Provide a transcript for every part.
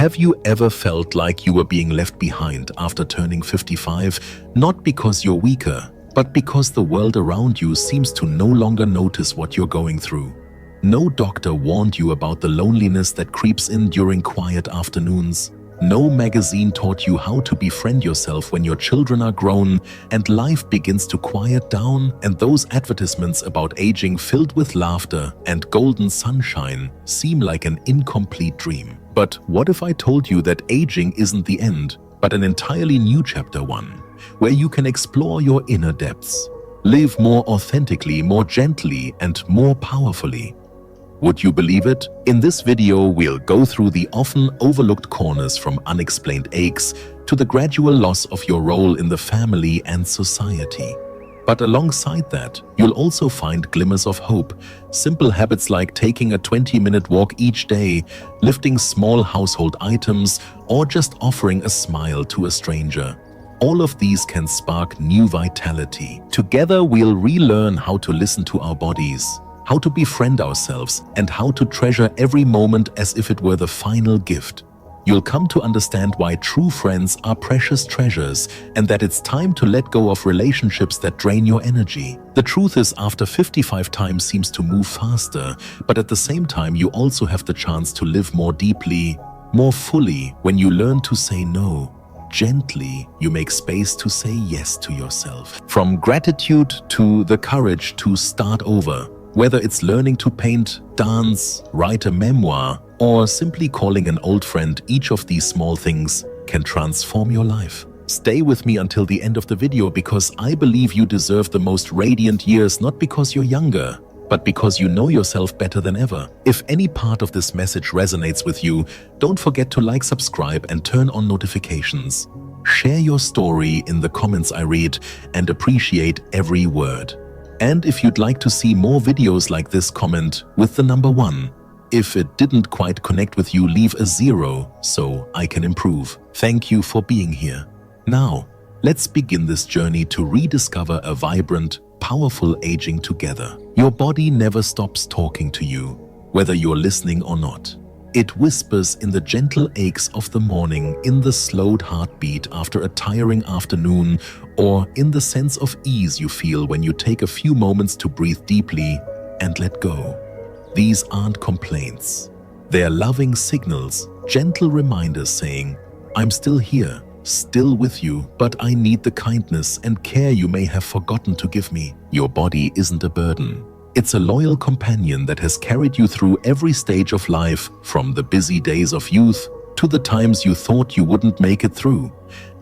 Have you ever felt like you were being left behind after turning 55, not because you're weaker, but because the world around you seems to no longer notice what you're going through? No doctor warned you about the loneliness that creeps in during quiet afternoons. No magazine taught you how to befriend yourself when your children are grown and life begins to quiet down, and those advertisements about aging filled with laughter and golden sunshine seem like an incomplete dream. But what if I told you that aging isn't the end, but an entirely new chapter one, where you can explore your inner depths, live more authentically, more gently, and more powerfully? Would you believe it? In this video, we'll go through the often overlooked corners, from unexplained aches to the gradual loss of your role in the family and society. But alongside that, you'll also find glimmers of hope, simple habits like taking a 20-minute walk each day, lifting small household items, or just offering a smile to a stranger. All of these can spark new vitality. Together, we'll relearn how to listen to our bodies, how to befriend ourselves, and how to treasure every moment as if it were the final gift. You'll come to understand why true friends are precious treasures, and that it's time to let go of relationships that drain your energy. The truth is, after 55, time seems to move faster, but at the same time you also have the chance to live more deeply, more fully, when you learn to say no. Gently, you make space to say yes to yourself. From gratitude to the courage to start over. Whether it's learning to paint, dance, write a memoir, or simply calling an old friend, each of these small things can transform your life. Stay with me until the end of the video, because I believe you deserve the most radiant years, not because you're younger, but because you know yourself better than ever. If any part of this message resonates with you, don't forget to like, subscribe, and turn on notifications. Share your story in the comments. I read and appreciate every word. And if you'd like to see more videos like this, comment with the number 1. If it didn't quite connect with you, leave a 0 so I can improve. Thank you for being here. Now, let's begin this journey to rediscover a vibrant, powerful aging together. Your body never stops talking to you, whether you're listening or not. It whispers in the gentle aches of the morning, in the slowed heartbeat after a tiring afternoon, or in the sense of ease you feel when you take a few moments to breathe deeply and let go. These aren't complaints. They're loving signals, gentle reminders saying, I'm still here, still with you, but I need the kindness and care you may have forgotten to give me. Your body isn't a burden. It's a loyal companion that has carried you through every stage of life, from the busy days of youth to the times you thought you wouldn't make it through.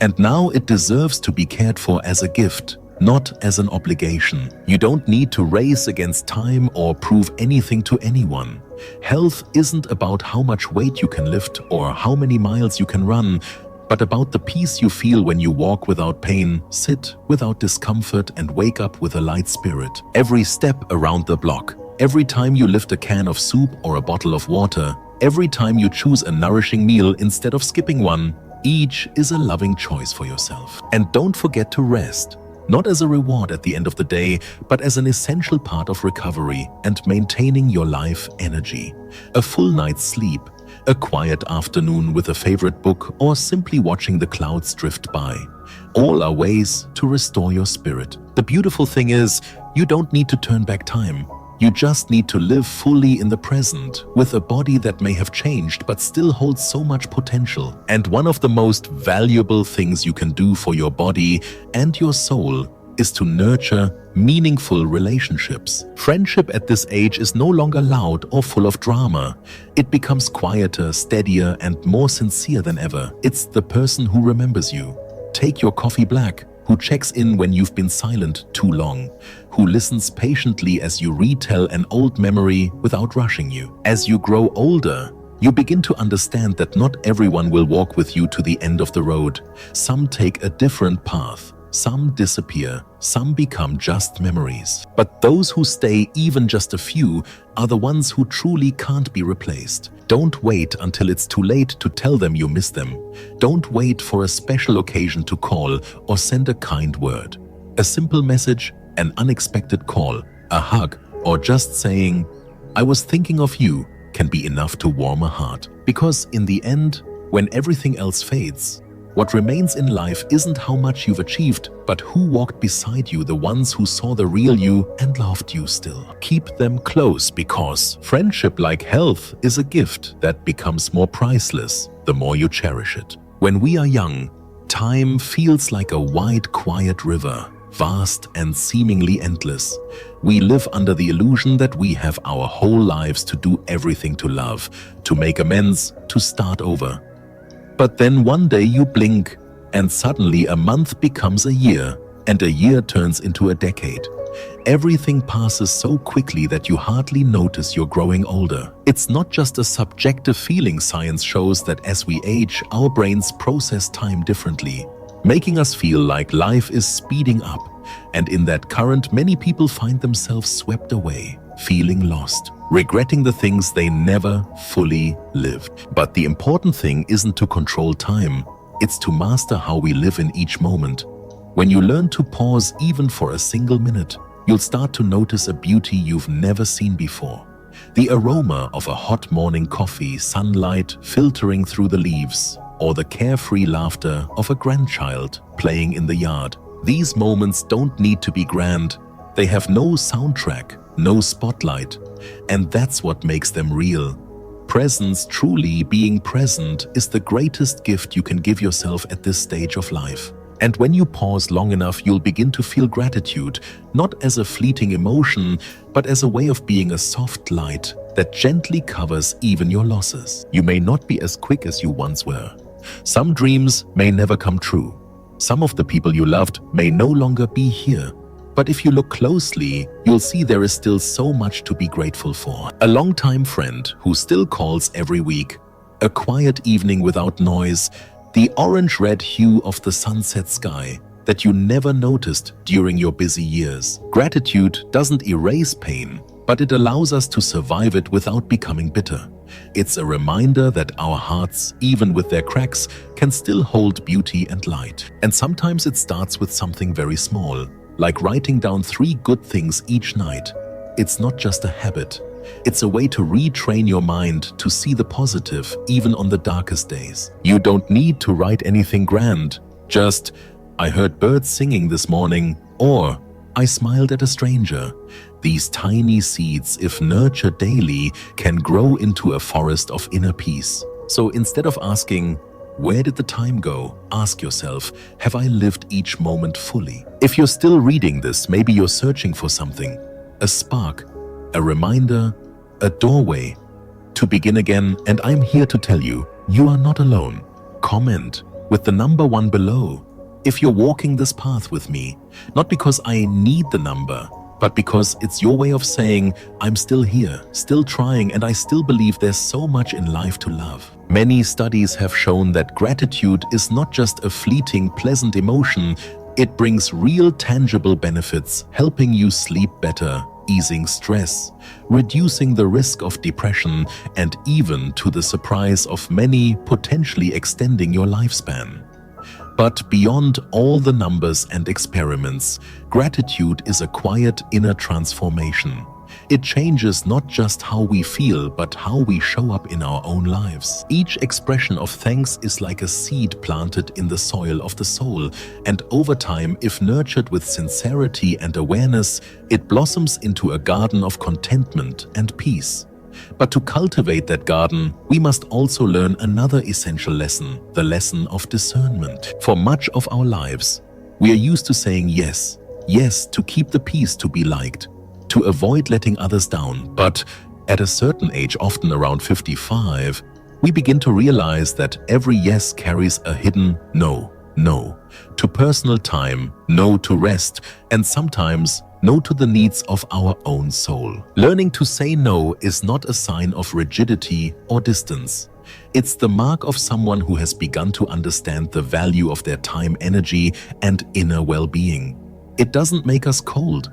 And now it deserves to be cared for as a gift, not as an obligation. You don't need to race against time or prove anything to anyone. Health isn't about how much weight you can lift or how many miles you can run, but about the peace you feel when you walk without pain, sit without discomfort, and wake up with a light spirit. Every step around the block, every time you lift a can of soup or a bottle of water, every time you choose a nourishing meal instead of skipping one, each is a loving choice for yourself. And don't forget to rest, not as a reward at the end of the day, but as an essential part of recovery and maintaining your life energy. A full night's sleep, a quiet afternoon with a favorite book, or simply watching the clouds drift by. All are ways to restore your spirit. The beautiful thing is, you don't need to turn back time. You just need to live fully in the present, with a body that may have changed but still holds so much potential. And one of the most valuable things you can do for your body and your soul is to nurture meaningful relationships. Friendship at this age is no longer loud or full of drama. It becomes quieter, steadier, and more sincere than ever. It's the person who remembers you. Take your coffee black, who checks in when you've been silent too long, who listens patiently as you retell an old memory without rushing you. As you grow older, you begin to understand that not everyone will walk with you to the end of the road. Some take a different path. Some disappear, some become just memories. But those who stay, even just a few, are the ones who truly can't be replaced. Don't wait until it's too late to tell them you miss them. Don't wait for a special occasion to call or send a kind word. A simple message, an unexpected call, a hug, or just saying, I was thinking of you, can be enough to warm a heart. Because in the end, When everything else fades, what remains in life isn't how much you've achieved, but who walked beside you, the ones who saw the real you and loved you still. Keep them close, because friendship, like health, is a gift that becomes more priceless the more you cherish it. When we are young, time feels like a wide, quiet river, vast and seemingly endless. We live under the illusion that we have our whole lives to do everything, to love, to make amends, to start over. But then one day you blink, and suddenly a month becomes a year, and a year turns into a decade. Everything passes so quickly that you hardly notice you're growing older. It's not just a subjective feeling. Science shows that as we age, our brains process time differently, making us feel like life is speeding up. And in that current, many people find themselves swept away, feeling lost, regretting the things they never fully lived. But the important thing isn't to control time, it's to master how we live in each moment. When you learn to pause even for a single minute, you'll start to notice a beauty you've never seen before. The aroma of a hot morning coffee, sunlight filtering through the leaves, or the carefree laughter of a grandchild playing in the yard. These moments don't need to be grand. They have no soundtrack, no spotlight, and that's what makes them real. Presence, truly being present, is the greatest gift you can give yourself at this stage of life. And when you pause long enough, you'll begin to feel gratitude, not as a fleeting emotion, but as a way of being, a soft light that gently covers even your losses. You may not be as quick as you once were. Some dreams may never come true. Some of the people you loved may no longer be here. But if you look closely, you'll see there is still so much to be grateful for. A longtime friend who still calls every week, a quiet evening without noise, the orange-red hue of the sunset sky that you never noticed during your busy years. Gratitude doesn't erase pain, but it allows us to survive it without becoming bitter. It's a reminder that our hearts, even with their cracks, can still hold beauty and light. And sometimes it starts with something very small, like writing down 3 good things each night. It's not just a habit. It's a way to retrain your mind to see the positive even on the darkest days. You don't need to write anything grand. Just, I heard birds singing this morning, or I smiled at a stranger. These tiny seeds, if nurtured daily, can grow into a forest of inner peace. So instead of asking, where did the time go? Ask yourself, have I lived each moment fully? If you're still reading this, maybe you're searching for something, a spark, a reminder, a doorway to begin again, and I'm here to tell you, you are not alone. Comment with the number 1 below if you're walking this path with me, not because I need the number, but because it's your way of saying, I'm still here, still trying, and I still believe there's so much in life to love. Many studies have shown that gratitude is not just a fleeting, pleasant emotion. It brings real, tangible benefits, helping you sleep better, easing stress, reducing the risk of depression, and even, to the surprise of many, potentially extending your lifespan. But beyond all the numbers and experiments, gratitude is a quiet inner transformation. It changes not just how we feel, but how we show up in our own lives. Each expression of thanks is like a seed planted in the soil of the soul, and over time, if nurtured with sincerity and awareness, it blossoms into a garden of contentment and peace. But to cultivate that garden, we must also learn another essential lesson, the lesson of discernment. For much of our lives, we are used to saying yes, yes to keep the peace, to be liked, to avoid letting others down. But at a certain age, often around 55, we begin to realize that every yes carries a hidden no. No to personal time, no to rest, and sometimes no to the needs of our own soul. Learning to say no is not a sign of rigidity or distance. It's the mark of someone who has begun to understand the value of their time, energy, and inner well-being. It doesn't make us cold.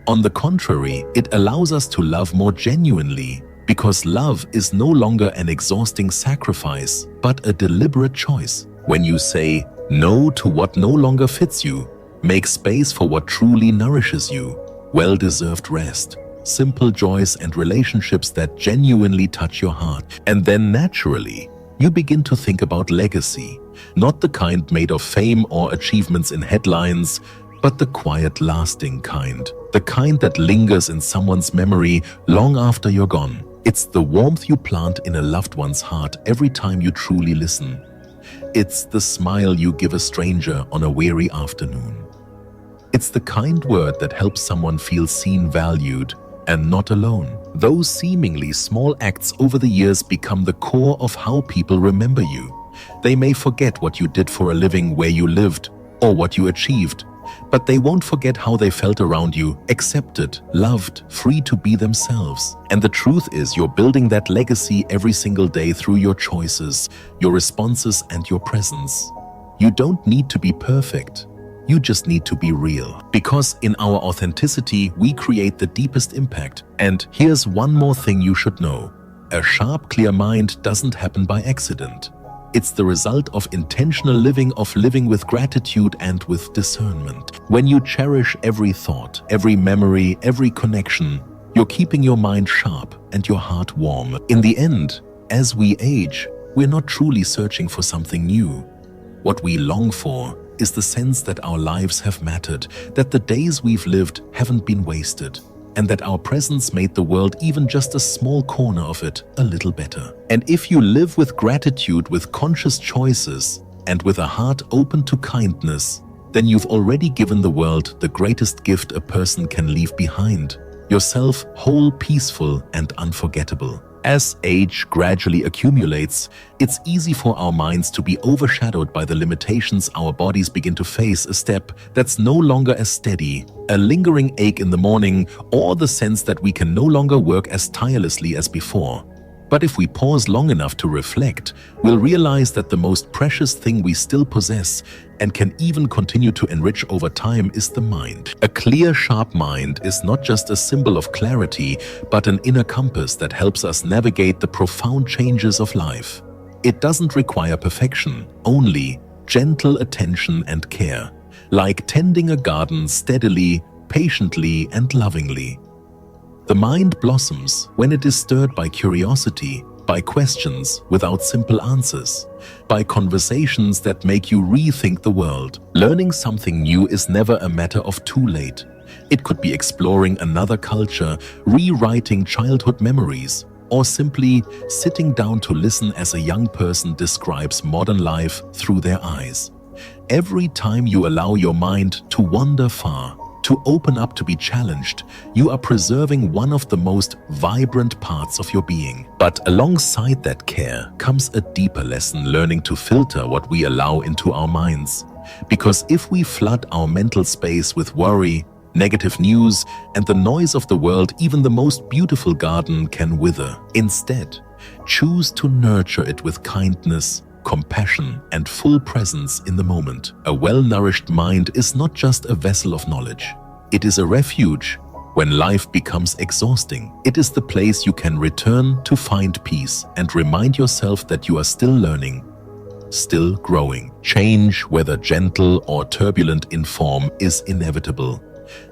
On the contrary, it allows us to love more genuinely, because love is no longer an exhausting sacrifice, but a deliberate choice. When you say no to what no longer fits you, make space for what truly nourishes you, well-deserved rest, simple joys, and relationships that genuinely touch your heart. And then naturally, you begin to think about legacy, not the kind made of fame or achievements in headlines, but the quiet, lasting kind. The kind that lingers in someone's memory long after you're gone. It's the warmth you plant in a loved one's heart every time you truly listen. It's the smile you give a stranger on a weary afternoon. It's the kind word that helps someone feel seen, valued, and not alone. Those seemingly small acts over the years become the core of how people remember you. They may forget what you did for a living, where you lived, or what you achieved, but they won't forget how they felt around you, accepted, loved, free to be themselves. And the truth is, you're building that legacy every single day through your choices, your responses, and your presence. You don't need to be perfect. You just need to be real. Because in our authenticity, we create the deepest impact. And here's one more thing you should know. A sharp, clear mind doesn't happen by accident. It's the result of intentional living, of living with gratitude and with discernment. When you cherish every thought, every memory, every connection, you're keeping your mind sharp and your heart warm. In the end, as we age, we're not truly searching for something new. What we long for is the sense that our lives have mattered, that the days we've lived haven't been wasted, and that our presence made the world, even just a small corner of it, a little better. And if you live with gratitude, with conscious choices, and with a heart open to kindness, then you've already given the world the greatest gift a person can leave behind: yourself, whole, peaceful, and unforgettable. As age gradually accumulates, it's easy for our minds to be overshadowed by the limitations our bodies begin to face. A step that's no longer as steady, a lingering ache in the morning, or the sense that we can no longer work as tirelessly as before. But if we pause long enough to reflect, we'll realize that the most precious thing we still possess, and can even continue to enrich over time, is the mind. A clear, sharp mind is not just a symbol of clarity, but an inner compass that helps us navigate the profound changes of life. It doesn't require perfection, only gentle attention and care, like tending a garden steadily, patiently, and lovingly. The mind blossoms when it is stirred by curiosity, by questions without simple answers, by conversations that make you rethink the world. Learning something new is never a matter of too late. It could be exploring another culture, rewriting childhood memories, or simply sitting down to listen as a young person describes modern life through their eyes. Every time you allow your mind to wander far, to open up, to be challenged, you are preserving one of the most vibrant parts of your being. But alongside that care comes a deeper lesson: learning to filter what we allow into our minds. Because if we flood our mental space with worry, negative news, and the noise of the world, even the most beautiful garden can wither. Instead, choose to nurture it with kindness, compassion, and full presence in the moment. A well-nourished mind is not just a vessel of knowledge. It is a refuge. When life becomes exhausting, it is the place you can return to find peace and remind yourself that you are still learning, still growing. Change, whether gentle or turbulent in form, is inevitable.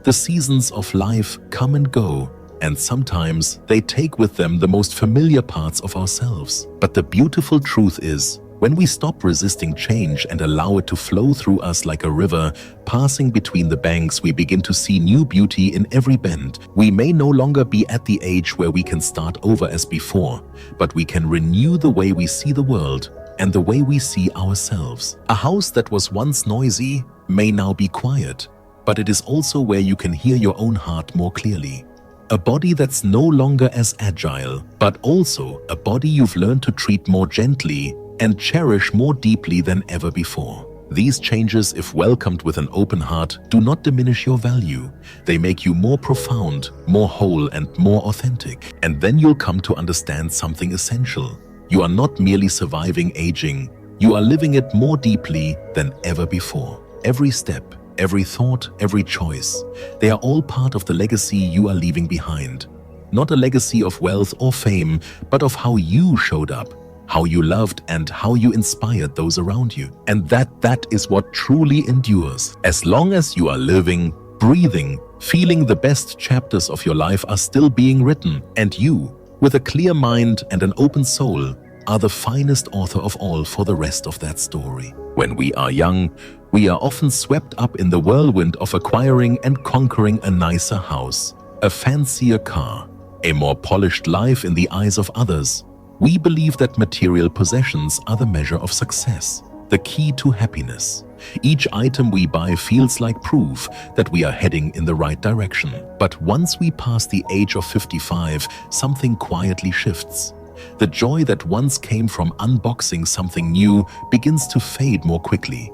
The seasons of life come and go, and sometimes they take with them the most familiar parts of ourselves. But the beautiful truth is, when we stop resisting change and allow it to flow through us like a river, passing between the banks, we begin to see new beauty in every bend. We may no longer be at the age where we can start over as before, but we can renew the way we see the world and the way we see ourselves. A house that was once noisy may now be quiet, but it is also where you can hear your own heart more clearly. A body that's no longer as agile, but also a body you've learned to treat more gently and cherish more deeply than ever before. These changes, if welcomed with an open heart, do not diminish your value. They make you more profound, more whole, and more authentic. And then you'll come to understand something essential. You are not merely surviving aging, you are living it more deeply than ever before. Every step, every thought, every choice, they are all part of the legacy you are leaving behind. Not a legacy of wealth or fame, but of how you showed up, how you loved, and how you inspired those around you. And that is what truly endures. As long as you are living, breathing, feeling, the best chapters of your life are still being written. And you, with a clear mind and an open soul, are the finest author of all for the rest of that story. When we are young, we are often swept up in the whirlwind of acquiring and conquering a nicer house, a fancier car, a more polished life in the eyes of others. We believe that material possessions are the measure of success, the key to happiness. Each item we buy feels like proof that we are heading in the right direction. But once we pass the age of 55, something quietly shifts. The joy that once came from unboxing something new begins to fade more quickly.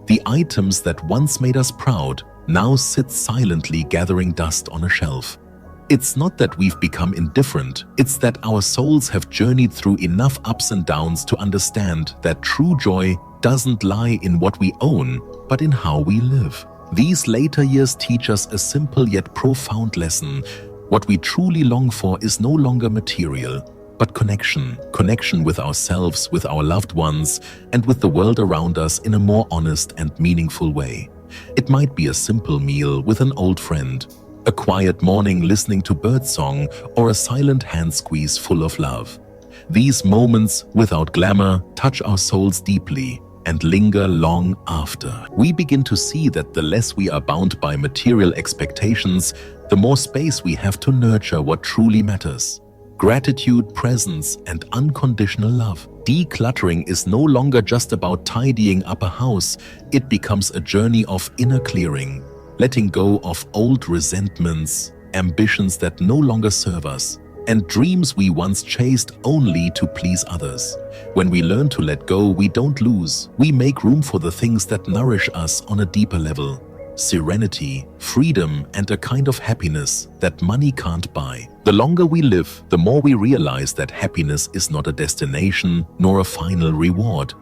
The items that once made us proud now sit silently gathering dust on a shelf. It's not that we've become indifferent, it's that our souls have journeyed through enough ups and downs to understand that true joy doesn't lie in what we own, but in how we live. These later years teach us a simple yet profound lesson. What we truly long for is no longer material, but connection. Connection with ourselves, with our loved ones, and with the world around us in a more honest and meaningful way. It might be a simple meal with an old friend, a quiet morning listening to birdsong, or a silent hand squeeze full of love. These moments, without glamour, touch our souls deeply and linger long after. We begin to see that the less we are bound by material expectations, the more space we have to nurture what truly matters. Gratitude, presence, and unconditional love. Decluttering is no longer just about tidying up a house. It becomes a journey of inner clearing, letting go of old resentments, ambitions that no longer serve us, and dreams we once chased only to please others. When we learn to let go, we don't lose. We make room for the things that nourish us on a deeper level. Serenity, freedom, and a kind of happiness that money can't buy. The longer we live, the more we realize that happiness is not a destination nor a final reward.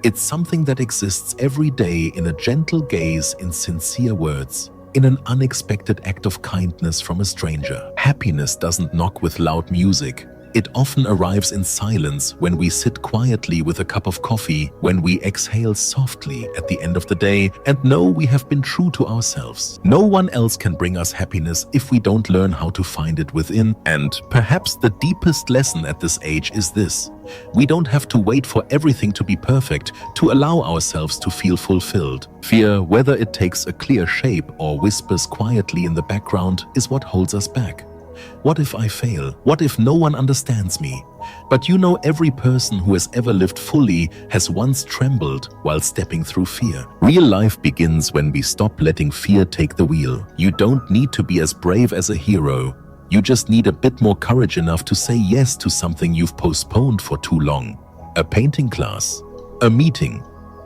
It's something that exists every day in a gentle gaze, in sincere words, in an unexpected act of kindness from a stranger. Happiness doesn't knock with loud music. It often arrives in silence, when we sit quietly with a cup of coffee, when we exhale softly at the end of the day and know we have been true to ourselves. No one else can bring us happiness if we don't learn how to find it within. And perhaps the deepest lesson at this age is this: we don't have to wait for everything to be perfect to allow ourselves to feel fulfilled. Fear, whether it takes a clear shape or whispers quietly in the background, is what holds us back. What if I fail? What if no one understands me? But you know, every person who has ever lived fully has once trembled while stepping through fear. Real life begins when we stop letting fear take the wheel. You don't need to be as brave as a hero. You just need a bit more courage enough to say yes to something you've postponed for too long. A painting class, a meeting,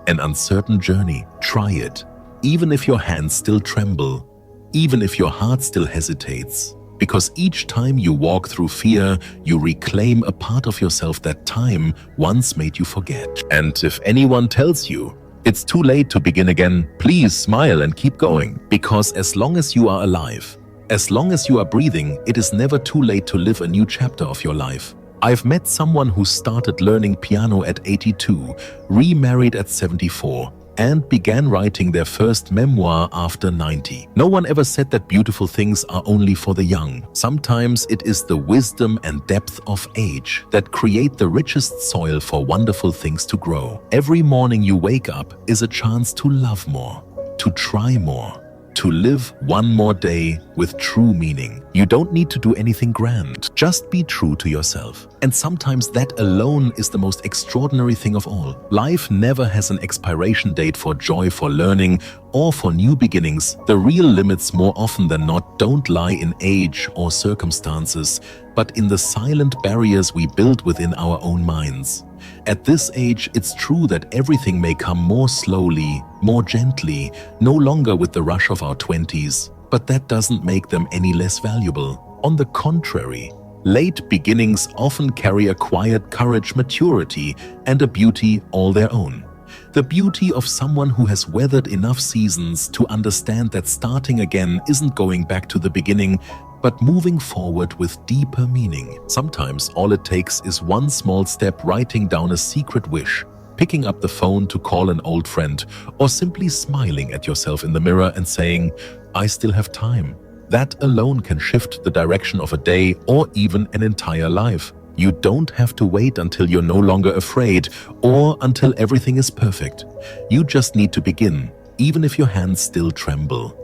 an uncertain journey. Try it. Even if your hands still tremble, even if your heart still hesitates. Because each time you walk through fear, you reclaim a part of yourself that time once made you forget. And if anyone tells you it's too late to begin again, please smile and keep going. Because as long as you are alive, as long as you are breathing, it is never too late to live a new chapter of your life. I've met someone who started learning piano at 82, remarried at 74, and began writing their first memoir after 90. No one ever said that beautiful things are only for the young. Sometimes it is the wisdom and depth of age that create the richest soil for wonderful things to grow. Every morning you wake up is a chance to love more, to try more, to live one more day with true meaning. You don't need to do anything grand. Just be true to yourself. And sometimes that alone is the most extraordinary thing of all. Life never has an expiration date for joy, for learning, or for new beginnings. The real limits, more often than not, don't lie in age or circumstances, but in the silent barriers we build within our own minds. At this age, it's true that everything may come more slowly, more gently, no longer with the rush of our 20s, but that doesn't make them any less valuable. On the contrary, late beginnings often carry a quiet courage, maturity, and a beauty all their own. The beauty of someone who has weathered enough seasons to understand that starting again isn't going back to the beginning, but moving forward with deeper meaning. Sometimes all it takes is one small step, writing down a secret wish, picking up the phone to call an old friend, or simply smiling at yourself in the mirror and saying, "I still have time." That alone can shift the direction of a day or even an entire life. You don't have to wait until you're no longer afraid or until everything is perfect. You just need to begin, even if your hands still tremble,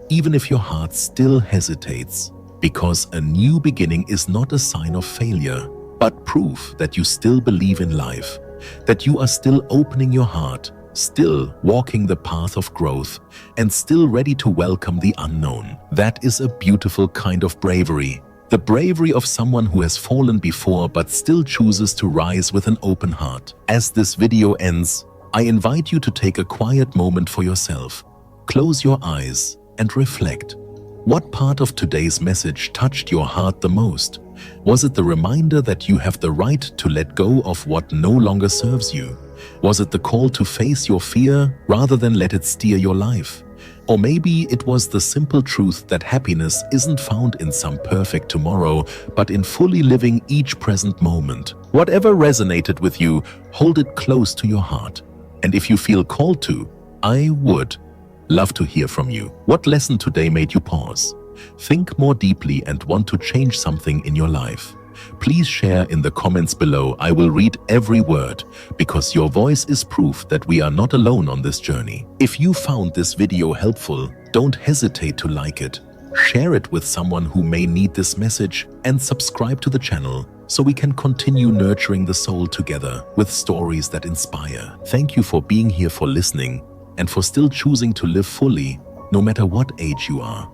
even if your heart still hesitates, because a new beginning is not a sign of failure, but proof that you still believe in life, that you are still opening your heart, still walking the path of growth, and still ready to welcome the unknown. That is a beautiful kind of bravery. The bravery of someone who has fallen before but still chooses to rise with an open heart. As this video ends, I invite you to take a quiet moment for yourself. Close your eyes and reflect. What part of today's message touched your heart the most? Was it the reminder that you have the right to let go of what no longer serves you? Was it the call to face your fear rather than let it steer your life? Or maybe it was the simple truth that happiness isn't found in some perfect tomorrow, but in fully living each present moment. Whatever resonated with you, hold it close to your heart. And if you feel called to, I would love to hear from you. What lesson today made you pause, think more deeply, and want to change something in your life? Please share in the comments below. I will read every word, because your voice is proof that we are not alone on this journey. If you found this video helpful, don't hesitate to like it, share it with someone who may need this message, and subscribe to the channel so we can continue nurturing the soul together with stories that inspire. Thank you for being here, for listening, and for still choosing to live fully, no matter what age you are.